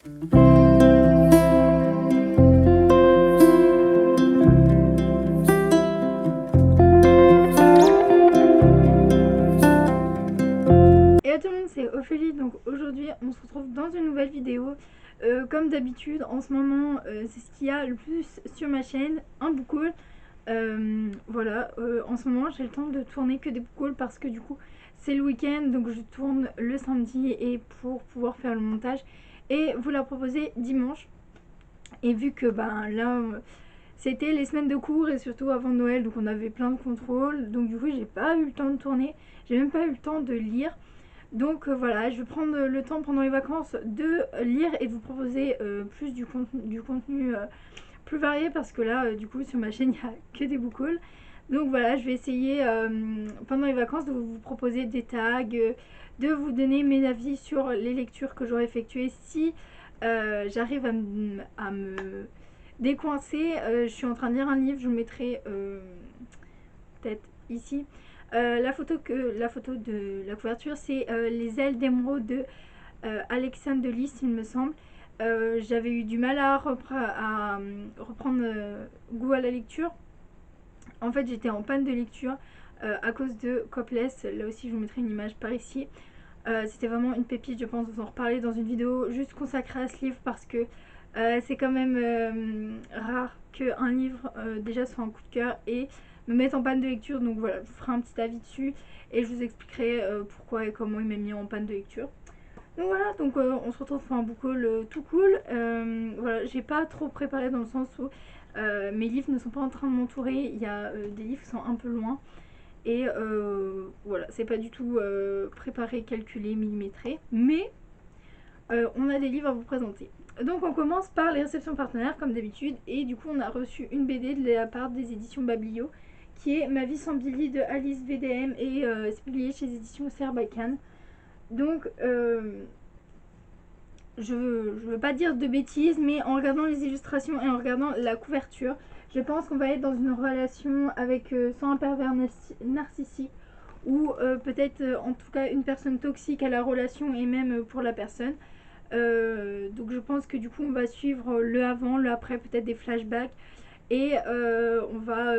Et à tout le monde, c'est Ophélie. Donc aujourd'hui on se retrouve dans une nouvelle vidéo. Comme d'habitude en ce moment c'est ce qu'il y a le plus sur ma chaîne, un book haul. Voilà, en ce moment j'ai le temps de tourner que des book hauls parce que du coup c'est le week-end, donc je tourne le samedi et pour pouvoir faire le montage et vous la proposer dimanche. Et vu que ben là c'était les semaines de cours et surtout avant Noël, donc on avait plein de contrôles, donc du coup j'ai pas eu le temps de tourner, j'ai même pas eu le temps de lire. Donc voilà, je vais prendre le temps pendant les vacances de lire et vous proposer plus du contenu plus varié parce que là du coup sur ma chaîne il n'y a que des book hauls. Donc voilà, je vais essayer pendant les vacances de vous proposer des tags, de vous donner mes avis sur les lectures que j'aurai effectuées si j'arrive à me décoincer. Je suis en train de lire un livre, je vous mettrai peut-être ici. La photo de la couverture, c'est Les ailes d'émeraude de Alexandre de Lys, il me semble. J'avais eu du mal à reprendre goût à la lecture. En fait, j'étais en panne de lecture à cause de Copeless. Là aussi, je vous mettrai une image par ici. C'était vraiment une pépite, je pense vous en reparler dans une vidéo juste consacrée à ce livre parce que c'est quand même rare qu'un livre déjà soit un coup de cœur et me mette en panne de lecture. Donc voilà, je vous ferai un petit avis dessus et je vous expliquerai pourquoi et comment il m'a mis en panne de lecture. Donc voilà, donc on se retrouve pour un book haul tout cool. Voilà, j'ai pas trop préparé dans le sens où mes livres ne sont pas en train de m'entourer. Il y a des livres qui sont un peu loin. Et voilà, c'est pas du tout préparé, calculé, millimétré. Mais on a des livres à vous présenter. Donc on commence par les réceptions partenaires comme d'habitude. Et du coup on a reçu une BD de la part des éditions Bablio qui est Ma vie sans Billy de Alice VDM et c'est publié chez les éditions Sarbacane. Donc je veux pas dire de bêtises, mais en regardant les illustrations et en regardant la couverture, je pense qu'on va être dans une relation avec soit un pervers narcissique ou peut-être en tout cas une personne toxique à la relation et même pour la personne. Donc je pense que du coup on va suivre le avant, le après, peut-être des flashbacks et on va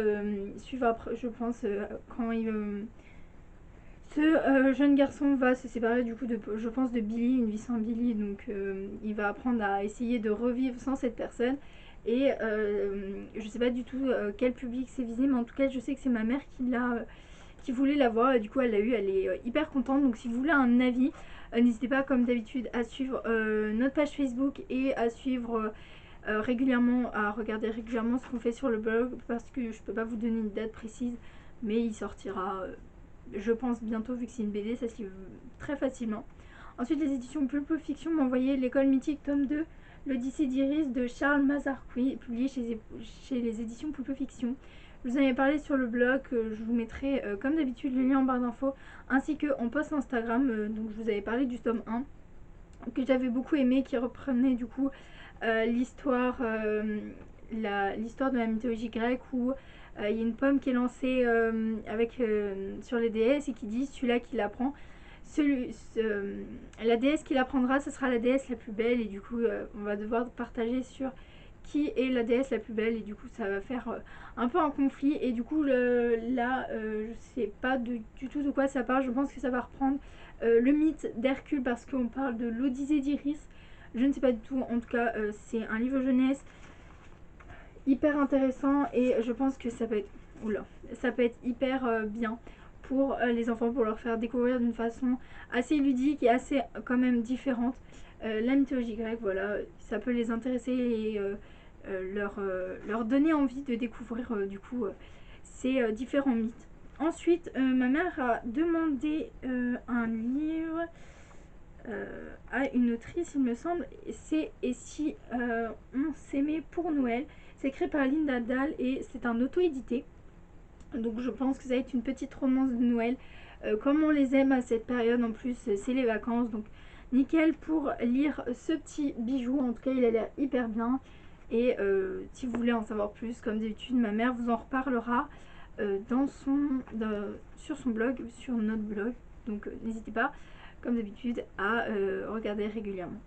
suivre après, je pense, quand ce jeune garçon va se séparer du coup de, je pense, de Billy, une vie sans Billy, donc il va apprendre à essayer de revivre sans cette personne. Et je sais pas du tout quel public c'est visé, mais en tout cas je sais que c'est ma mère qui voulait la voir et du coup elle l'a eu, elle est hyper contente. Donc si vous voulez un avis, n'hésitez pas comme d'habitude à suivre notre page Facebook et à suivre régulièrement, à regarder régulièrement ce qu'on fait sur le blog parce que je peux pas vous donner une date précise, mais il sortira je pense bientôt vu que c'est une BD, ça se lit très facilement. Ensuite les éditions Pulp Fiction m'ont envoyé L'école mythique tome 2, l'Odyssée d'Iris de Charles Mazarqui, publié chez les éditions Pulp Fiction. Je vous en avais parlé sur le blog, je vous mettrai comme d'habitude le lien en barre d'infos ainsi qu'en post Instagram. Donc je vous avais parlé du tome 1 que j'avais beaucoup aimé, qui reprenait du coup l'histoire l'histoire de la mythologie grecque où il y a une pomme qui est lancée sur les déesses et qui dit celui-là qui l'apprend, la déesse qui l'apprendra, ce sera la déesse la plus belle. Et du coup on va devoir partager sur qui est la déesse la plus belle et du coup ça va faire un peu un conflit. Et du coup là je sais pas du tout de quoi ça parle. Je pense que ça va reprendre le mythe d'Hercule parce qu'on parle de l'Odyssée d'Iris. Je ne sais pas du tout, en tout cas c'est un livre jeunesse hyper intéressant et je pense que ça peut être hyper bien pour les enfants, pour leur faire découvrir d'une façon assez ludique et assez quand même différente la mythologie grecque. Voilà, ça peut les intéresser et leur donner envie de découvrir du coup ces différents mythes. Ensuite, ma mère a demandé un livre à une autrice, il me semble. C'est Et si on s'aimait pour Noël. C'est écrit par Linda Dahl et c'est un auto-édité. Donc je pense que ça va être une petite romance de Noël. Comme on les aime à cette période, en plus c'est les vacances. Donc nickel pour lire ce petit bijou. En tout cas il a l'air hyper bien. Et si vous voulez en savoir plus, comme d'habitude, ma mère vous en reparlera sur son blog, sur notre blog. Donc n'hésitez pas, comme d'habitude, à regarder régulièrement.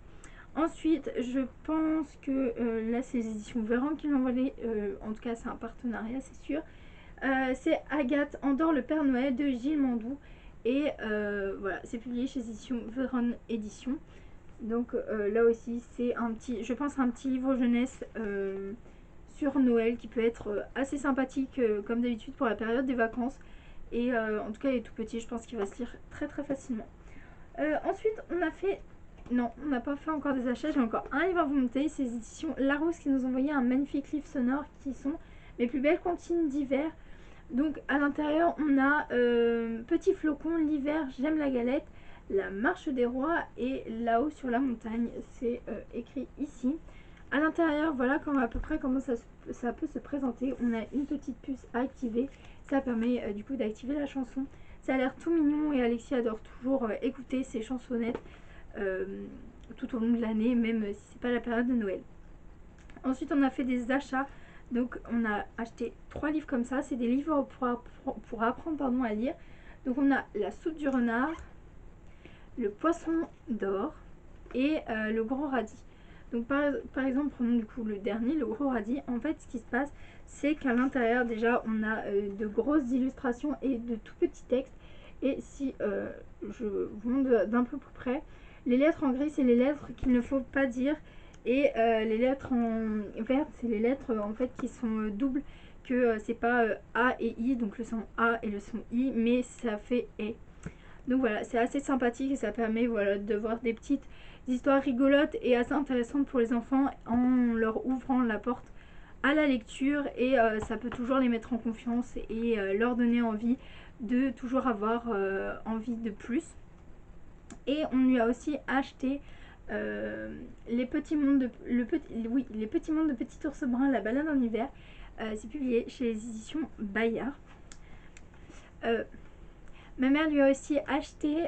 Ensuite, je pense que là, c'est les éditions Véran qui l'ont envoyé. En tout cas, c'est un partenariat, c'est sûr. C'est Agathe Endort le Père Noël de Gilles Mandou. Et voilà, c'est publié chez éditions Véron Édition. Donc là aussi, c'est un petit, je pense, un petit livre jeunesse sur Noël qui peut être assez sympathique comme d'habitude pour la période des vacances. Et en tout cas, il est tout petit, je pense qu'il va se lire très très facilement. Ensuite, on a fait... Non, on n'a pas fait encore des achats. J'ai encore un livre à vous montrer. C'est les éditions Larousse qui nous ont envoyé un magnifique livre sonore qui sont mes plus belles comptines d'hiver. Donc à l'intérieur, on a Petit Flocon, l'hiver, j'aime la galette, La marche des rois et Là-haut sur la montagne. C'est écrit ici. À l'intérieur, voilà à peu près comment ça peut se présenter. On a une petite puce à activer. Ça permet du coup d'activer la chanson. Ça a l'air tout mignon et Alexis adore toujours écouter ses chansonnettes tout au long de l'année, même si c'est pas la période de Noël. Ensuite, on a fait des achats. Donc, on a acheté 3 livres comme ça. C'est des livres pour apprendre à lire. Donc, on a La soupe du renard, Le poisson d'or et Le gros radis. Donc, par exemple, prenons du coup le dernier, Le gros radis. En fait, ce qui se passe, c'est qu'à l'intérieur, déjà, on a de grosses illustrations et de tout petits textes. Et si je vous montre d'un peu plus près, les lettres en gris, c'est les lettres qu'il ne faut pas dire. Et les lettres en vert, c'est les lettres en fait qui sont doubles, que c'est pas A et I, donc le son A et le son I, mais ça fait E. Donc voilà, c'est assez sympathique et ça permet voilà, de voir des petites histoires rigolotes et assez intéressantes pour les enfants en leur ouvrant la porte à la lecture. Et ça peut toujours les mettre en confiance et leur donner envie de toujours avoir envie de plus. Et on lui a aussi acheté les petits mondes de les petits mondes de Petit ours brun, la balade en hiver. C'est publié chez les éditions Bayard. Ma mère lui a aussi acheté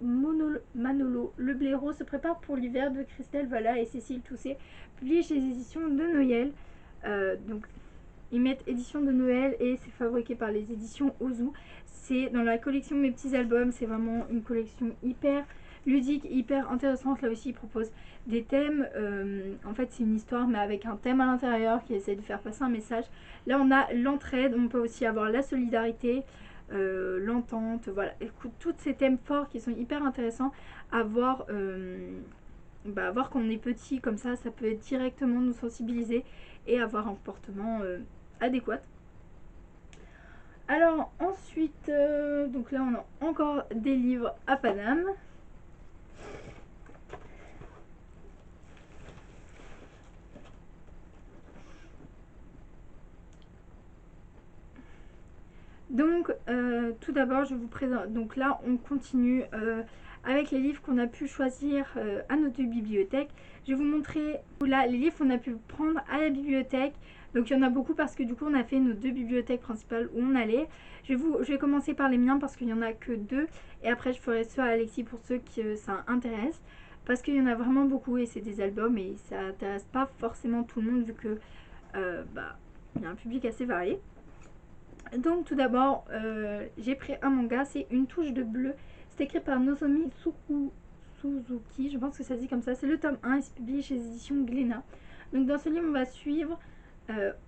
Manolo, le blaireau se prépare pour l'hiver de Christelle Valla et Cécile Tousset, publié chez les éditions de Noël. Donc ils mettent édition de Noël et c'est fabriqué par les éditions Ozu. C'est dans la collection Mes petits albums, c'est vraiment une collection hyper ludique, hyper intéressante. Là aussi ils proposent des thèmes, en fait c'est une histoire mais avec un thème à l'intérieur qui essaie de faire passer un message. Là on a l'entraide, on peut aussi avoir la solidarité, l'entente, voilà. Écoute, tous ces thèmes forts qui sont hyper intéressants à voir, voir quand on est petit comme ça peut directement nous sensibiliser et avoir un comportement adéquat. Alors ensuite, donc là on a encore des livres à Paname. Donc tout d'abord je vous présente, donc là on continue avec les livres qu'on a pu choisir à notre bibliothèque. Je vais vous montrer là les livres qu'on a pu prendre à la bibliothèque. Donc il y en a beaucoup parce que du coup on a fait nos 2 bibliothèques principales où on allait. Je vais commencer par les miens parce qu'il n'y en a que 2 et après je ferai ceux à Alexis pour ceux qui ça intéresse. Parce qu'il y en a vraiment beaucoup et c'est des albums et ça intéresse pas forcément tout le monde vu que il y a un public assez varié. Donc tout d'abord, j'ai pris un manga, c'est Une touche de bleu. C'est écrit par Nozomi Suzuki, je pense que ça se dit comme ça. C'est le tome 1 et c'est publié chez les éditions Glénat. Donc dans ce livre, on va suivre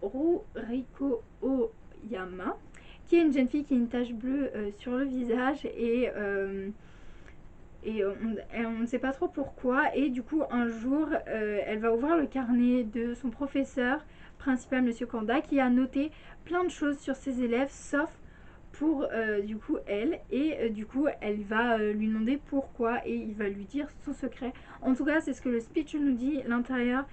Ruriko Oyama, qui est une jeune fille qui a une tache bleue sur le visage et on ne sait pas trop pourquoi. Et du coup, un jour, elle va ouvrir le carnet de son professeur principal, Monsieur Kanda, qui a noté plein de choses sur ses élèves, sauf pour du coup elle. Et du coup, elle va lui demander pourquoi et il va lui dire son secret. En tout cas, c'est ce que le speech nous dit. L'intérieur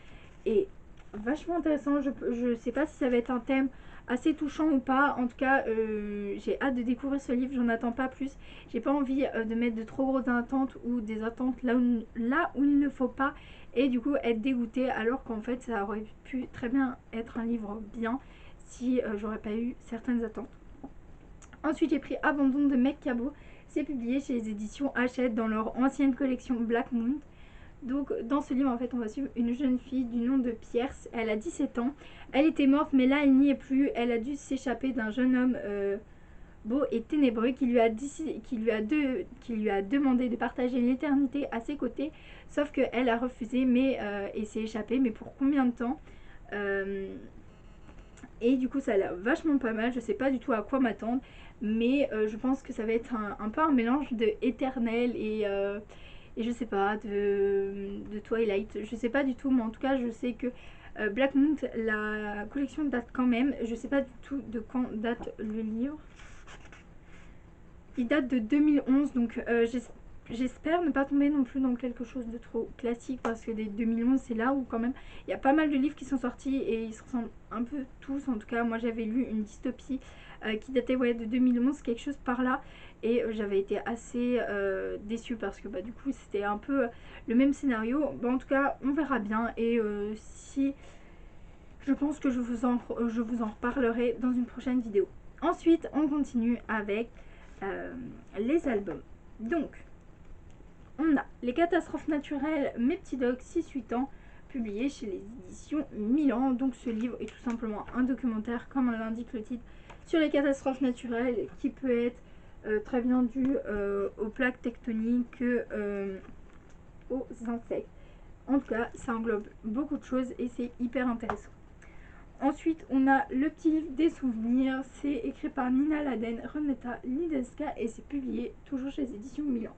est vachement intéressant. Je sais pas si ça va être un thème assez touchant ou pas. En tout cas, j'ai hâte de découvrir ce livre. J'en attends pas plus. J'ai pas envie de mettre de trop grosses attentes ou des attentes là où il ne faut pas. Et du coup, être dégoûtée alors qu'en fait, ça aurait pu très bien être un livre bien si j'aurais pas eu certaines attentes. Ensuite, j'ai pris Abandon de Meg Cabot. C'est publié chez les éditions Hachette dans leur ancienne collection Black Moon. Donc dans ce livre en fait on va suivre une jeune fille du nom de Pierce. Elle a 17 ans, elle était morte mais là elle n'y est plus. Elle a dû s'échapper d'un jeune homme beau et ténébreux qui lui a demandé de partager l'éternité à ses côtés, sauf qu'elle a refusé et s'est échappée, mais pour combien de temps? Et du coup ça a l'air vachement pas mal, je sais pas du tout à quoi m'attendre, mais je pense que ça va être un peu un mélange de éternel et je sais pas, de Twilight, je sais pas du tout, mais en tout cas je sais que Black Moon, la collection date quand même, je sais pas du tout de quand date le livre. Il date de 2011, donc j'espère ne pas tomber non plus dans quelque chose de trop classique, parce que dès 2011 c'est là où quand même il y a pas mal de livres qui sont sortis et ils se ressemblent un peu tous. En tout cas moi j'avais lu une dystopie qui datait de 2011, quelque chose par là, et j'avais été assez déçue parce que du coup c'était un peu le même scénario. En tout cas on verra bien, et si je pense que je vous en reparlerai dans une prochaine vidéo. Ensuite on continue avec les albums. Donc, on a Les catastrophes naturelles, Mes petits dogs 6-8 ans, publié chez les éditions Milan. Donc, ce livre est tout simplement un documentaire, comme l'indique le titre, sur les catastrophes naturelles qui peut être très bien dû aux plaques tectoniques, aux insectes. En tout cas, ça englobe beaucoup de choses et c'est hyper intéressant. Ensuite, on a Le petit livre des souvenirs. C'est écrit par Nina Laden, Renata Lideska et c'est publié toujours chez les éditions Milan.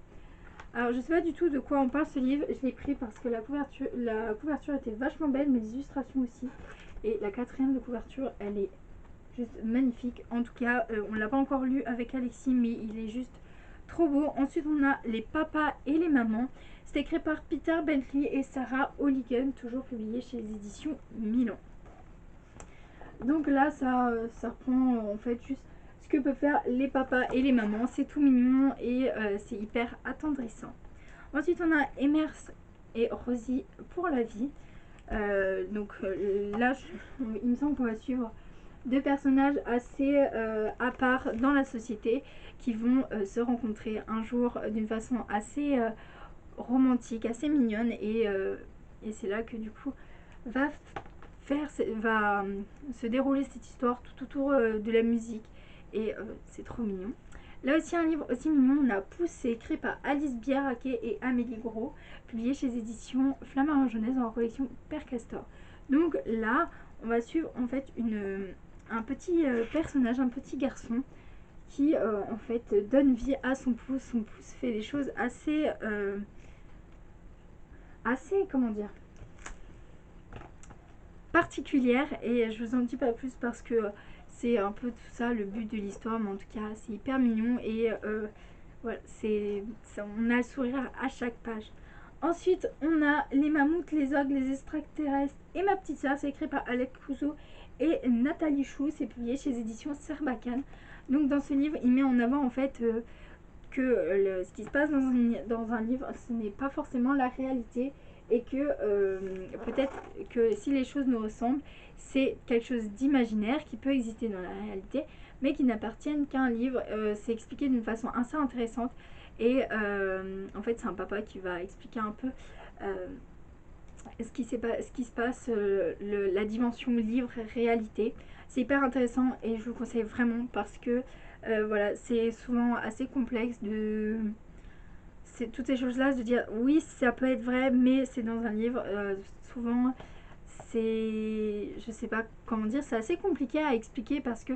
Alors, je sais pas du tout de quoi on parle ce livre. Je l'ai pris parce que la couverture était vachement belle, mais les illustrations aussi. Et la quatrième de couverture, elle est juste magnifique. En tout cas, on l'a pas encore lu avec Alexis, mais il est juste trop beau. Ensuite, on a Les papas et les mamans. C'est écrit par Peter Bentley et Sarah O'Ligan, toujours publié chez les éditions Milan. Donc là ça reprend en fait juste ce que peuvent faire les papas et les mamans. C'est tout mignon et c'est hyper attendrissant. Ensuite on a Emers et Rosie pour la vie. Là il me semble qu'on va suivre deux personnages assez à part dans la société qui vont se rencontrer un jour d'une façon assez romantique, assez mignonne, et c'est là que du coup va se dérouler cette histoire tout autour de la musique, et c'est trop mignon. Là aussi un livre aussi mignon, on a Poussé, écrit par Alice Biaraquet et Amélie Gros, publié chez les éditions Flammarion Jeunesse dans la collection Père Castor. Donc là on va suivre en fait un petit personnage, un petit garçon qui en fait donne vie à son pouce. Son pouce fait des choses assez comment dire, particulière, et je vous en dis pas plus parce que c'est un peu tout ça le but de l'histoire, mais en tout cas c'est hyper mignon et voilà, on a le sourire à chaque page. Ensuite on a Les mammouths, les ogres, les extraterrestres et ma petite soeur. C'est écrit par Alex Couzeau et Nathalie Chou, c'est publié chez les éditions Serbacane. Donc dans ce livre il met en avant en fait ce qui se passe dans un livre, ce n'est pas forcément la réalité, et que peut-être que si les choses nous ressemblent, c'est quelque chose d'imaginaire qui peut exister dans la réalité, mais qui n'appartiennent qu'à un livre. C'est expliqué d'une façon assez intéressante, et en fait c'est un papa qui va expliquer un peu ce qui se passe, la dimension livre réalité. C'est hyper intéressant et je vous conseille vraiment parce que voilà, c'est souvent assez complexe de toutes ces choses là, de dire oui ça peut être vrai mais c'est dans un livre. Souvent je sais pas comment dire, c'est assez compliqué à expliquer parce que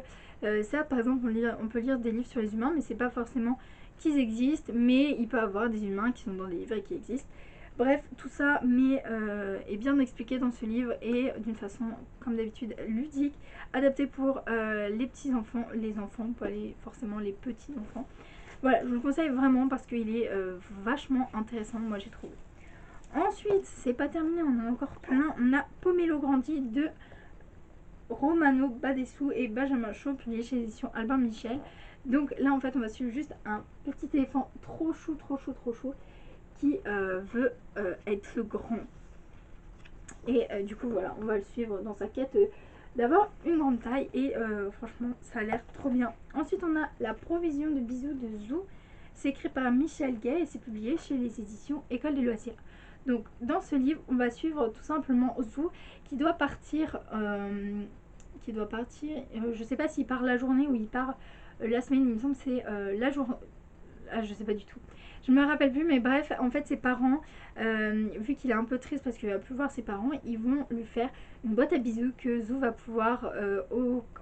ça par exemple on peut lire des livres sur les humains mais c'est pas forcément qu'ils existent, mais il peut y avoir des humains qui sont dans des livres et qui existent. Bref, tout ça est bien expliqué dans ce livre et d'une façon, comme d'habitude, ludique, adaptée pour les petits enfants, les enfants, pas forcément les petits enfants. Voilà, je vous le conseille vraiment parce qu'il est vachement intéressant, moi j'ai trouvé. Ensuite, c'est pas terminé, on en a encore plein. On a Pomelo Grandi de Romano Badessou et Benjamin Chaud, publié chez l'édition Albin Michel. Donc là, en fait, on va suivre juste un petit éléphant trop chou, qui veut être grand. Et du coup, voilà, on va le suivre dans sa quête d'avoir une grande taille. Et franchement, ça a l'air trop bien. Ensuite, on a La provision de bisous de Zou. C'est écrit par Michel Gay et c'est publié chez les éditions École des loisirs. Donc, dans ce livre, on va suivre tout simplement Zou qui doit partir. Je sais pas s'il part la journée ou il part la semaine, il me semble, c'est la journée. Ah, je sais pas du tout. Je me rappelle plus, mais bref, en fait, ses parents, vu qu'il est un peu triste parce qu'il va plus voir ses parents, ils vont lui faire une boîte à bisous que Zou va pouvoir,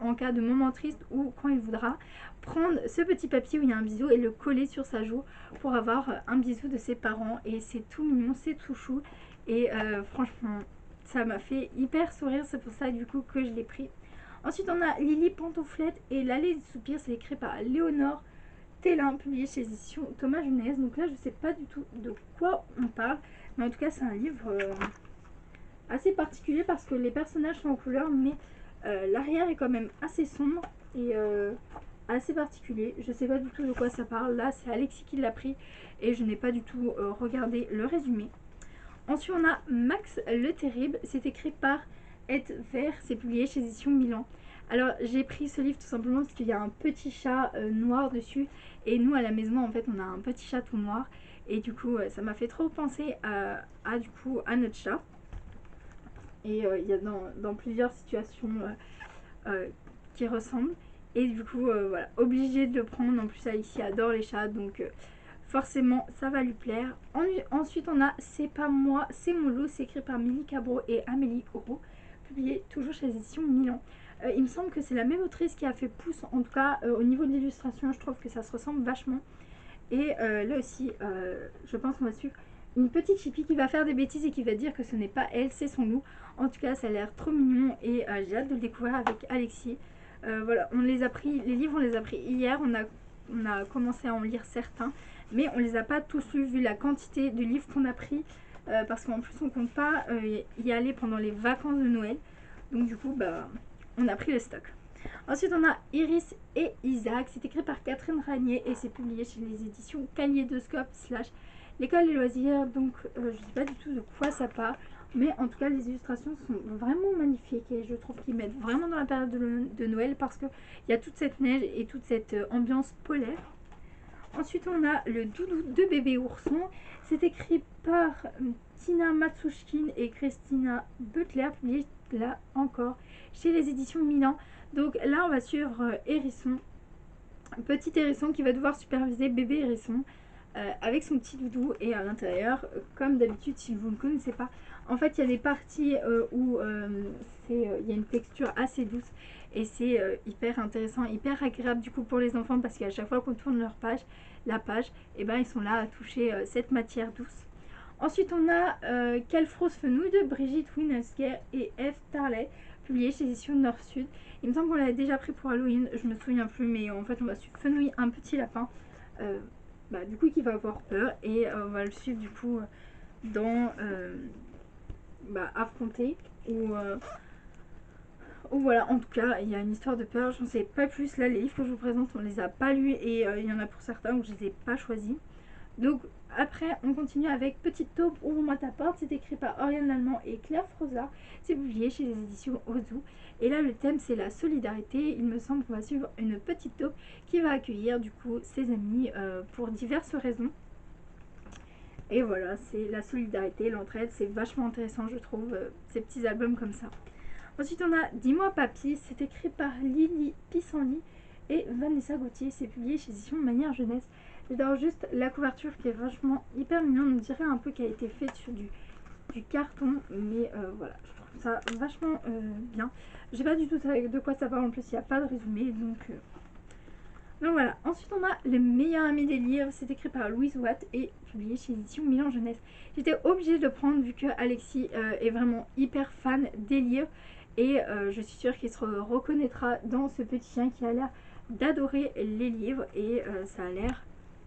en cas de moment triste ou quand il voudra, prendre ce petit papier où il y a un bisou et le coller sur sa joue pour avoir un bisou de ses parents. Et c'est tout mignon, c'est tout chou. Et franchement, ça m'a fait hyper sourire, c'est pour ça du coup que je l'ai pris. Ensuite, on a Lily Pantouflette et l'allée des soupirs, c'est écrit par Léonore Télin, publié chez éditions Thomas Jeunesse. Donc là, je sais pas du tout de quoi on parle, mais en tout cas, c'est un livre assez particulier parce que les personnages sont en couleur, mais l'arrière est quand même assez sombre et assez particulier. Je sais pas du tout de quoi ça parle. Là, c'est Alexis qui l'a pris et je n'ai pas du tout regardé le résumé. Ensuite, on a Max le Terrible. C'est écrit par Ed Vert. C'est publié chez éditions Milan. Alors, j'ai pris ce livre tout simplement parce qu'il y a un petit chat noir dessus. Et nous, à la maison, en fait, on a un petit chat tout noir. Et du coup, ça m'a fait trop penser à notre chat. Et il y a dans plusieurs situations qui ressemblent. Et du coup, voilà, obligée de le prendre. En plus, Alexis adore les chats, donc forcément, ça va lui plaire. Ensuite, on a C'est pas moi, c'est mon loup. C'est écrit par Milly Cabro et Amélie Auro, publié toujours chez les éditions Milan. Il me semble que c'est la même autrice qui a fait Pouce. En tout cas, au niveau de l'illustration, je trouve que ça se ressemble vachement. Et là aussi, je pense qu'on va suivre une petite chipie qui va faire des bêtises et qui va dire que ce n'est pas elle, c'est son loup. En tout cas, ça a l'air trop mignon et j'ai hâte de le découvrir avec Alexis. Voilà, on les a pris, les livres, on les a pris hier. On a commencé à en lire certains, mais on les a pas tous lus vu la quantité de livres qu'on a pris. Parce qu'en plus, on compte pas y aller pendant les vacances de Noël. Donc, du coup, bah, on a pris le stock. Ensuite, on a Iris et Isaac. C'est écrit par Catherine Ragnier et c'est publié chez les éditions Kaléidoscope / l'école des loisirs. Donc, je ne sais pas du tout de quoi ça parle. Mais en tout cas, les illustrations sont vraiment magnifiques et je trouve qu'ils mettent vraiment dans la période de Noël parce qu'il y a toute cette neige et toute cette ambiance polaire. Ensuite, on a le doudou de bébé ourson. C'est écrit par Tina Matsushkin et Christina Butler, publié là encore chez les éditions Milan. Donc là, on va suivre Hérisson, petit hérisson qui va devoir superviser bébé hérisson avec son petit doudou. Et à l'intérieur, comme d'habitude, si vous ne connaissez pas, en fait, il y a des parties où il y a une texture assez douce. Et c'est hyper intéressant, hyper agréable du coup pour les enfants parce qu'à chaque fois qu'on tourne la page, et ben, ils sont là à toucher cette matière douce. Ensuite, on a Quelle fausse fenouil de Brigitte Winesker et F. Tarlet, publié chez éditions Nord-Sud. Il me semble qu'on l'avait déjà pris pour Halloween, je me souviens plus, mais en fait, on va suivre Fenouil, un petit lapin, du coup, qui va avoir peur et on va le suivre du coup dans affronter ou voilà, en tout cas, il y a une histoire de peur, j'en sais pas plus. Là, les livres que je vous présente, on les a pas lus et il y en a pour certains où je les ai pas choisis. Donc après, on continue avec Petite taupe, ouvre-moi ta porte. C'est écrit par Oriane Lallemand et Claire Froza. C'est publié chez les éditions Ozu. Et là, le thème, c'est la solidarité. Il me semble qu'on va suivre une petite taupe qui va accueillir du coup ses amis pour diverses raisons. Et voilà, c'est la solidarité, l'entraide. C'est vachement intéressant, je trouve, ces petits albums comme ça. Ensuite, on a Dis-moi Papy. C'est écrit par Lily Pissenlit et Vanessa Gauthier. C'est publié chez éditions Manière Jeunesse. J'adore juste la couverture qui est vachement hyper mignonne. On dirait un peu qu'elle a été faite sur du carton. Mais voilà, je trouve ça vachement bien. Je sais pas du tout de quoi ça parle. En plus, il n'y a pas de résumé. Donc voilà. Ensuite, on a Le meilleur ami des livres. C'est écrit par Louise Watt et publié chez édition Milan Jeunesse. J'étais obligée de le prendre vu que Alexis est vraiment hyper fan des livres. Et je suis sûre qu'il se reconnaîtra dans ce petit chien qui a l'air d'adorer les livres. Et ça a l'air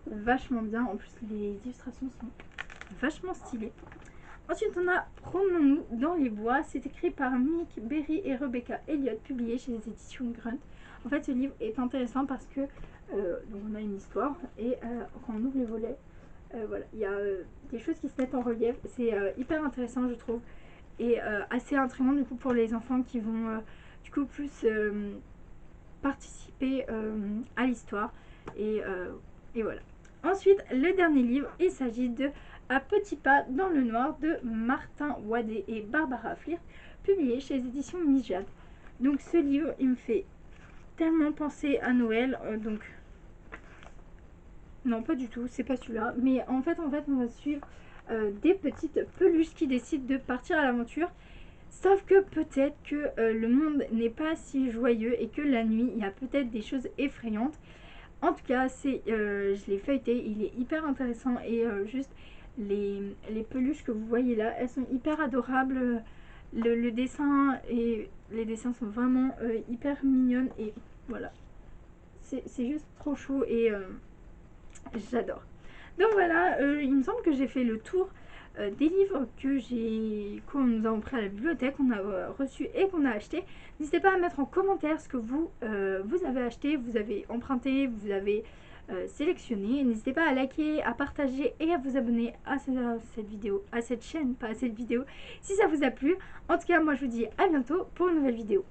vachement bien. En plus, les illustrations sont vachement stylées. Ensuite, on a Promenons-nous dans les bois. C'est écrit par Mick Berry et Rebecca Elliott, publié chez les éditions Grunt. En fait, ce livre est intéressant parce que donc on a une histoire et quand on ouvre les volets, voilà, il y a des choses qui se mettent en relief. C'est hyper intéressant, je trouve, et assez intriguant du coup pour les enfants qui vont du coup plus participer à l'histoire. Et voilà. Ensuite, le dernier livre, il s'agit de À petits pas dans le noir de Martin Wadé et Barbara Flirt, publié chez les éditions Mijad. Donc ce livre, il me fait tellement pensé à Noël, donc non pas du tout, c'est pas celui-là, mais en fait on va suivre des petites peluches qui décident de partir à l'aventure. Sauf que peut-être que le monde n'est pas si joyeux et que la nuit il y a peut-être des choses effrayantes. En tout cas, je l'ai feuilleté, il est hyper intéressant et juste les peluches que vous voyez là, elles sont hyper adorables. Le dessin et les dessins sont vraiment hyper mignonnes et voilà, c'est juste trop chaud et j'adore. Donc voilà, il me semble que j'ai fait le tour des livres qu'on nous avons pris à la bibliothèque, qu'on a reçu et qu'on a acheté. N'hésitez pas à mettre en commentaire ce que vous avez acheté, vous avez emprunté, vous avez sélectionné. N'hésitez pas à liker, à partager et à vous abonner à cette vidéo, à cette chaîne, pas à cette vidéo, si ça vous a plu. En tout cas, moi je vous dis à bientôt pour une nouvelle vidéo.